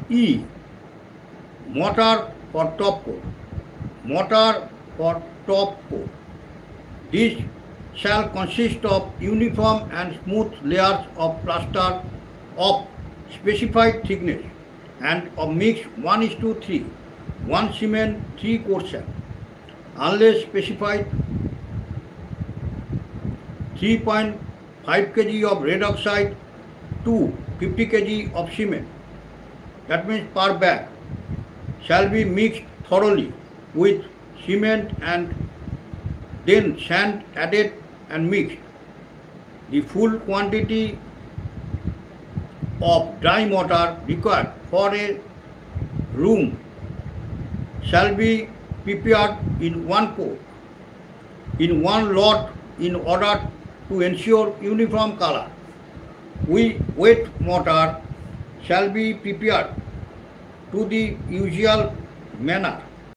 E. Mortar for top coat. Mortar for top coat. This shall consist of uniform and smooth layers of plaster of specified thickness and of mix 1:3, 1 cement, 3 coat sand. Unless specified, 3.5 kg of red oxide to 50 kg of cement, that means per bag, shall be mixed thoroughly with cement and then sand added and mixed. The full quantity of dry mortar required for a room shall be prepared in one coat, in one lot, in order to ensure uniform color. Wet mortar shall be prepared to the usual manner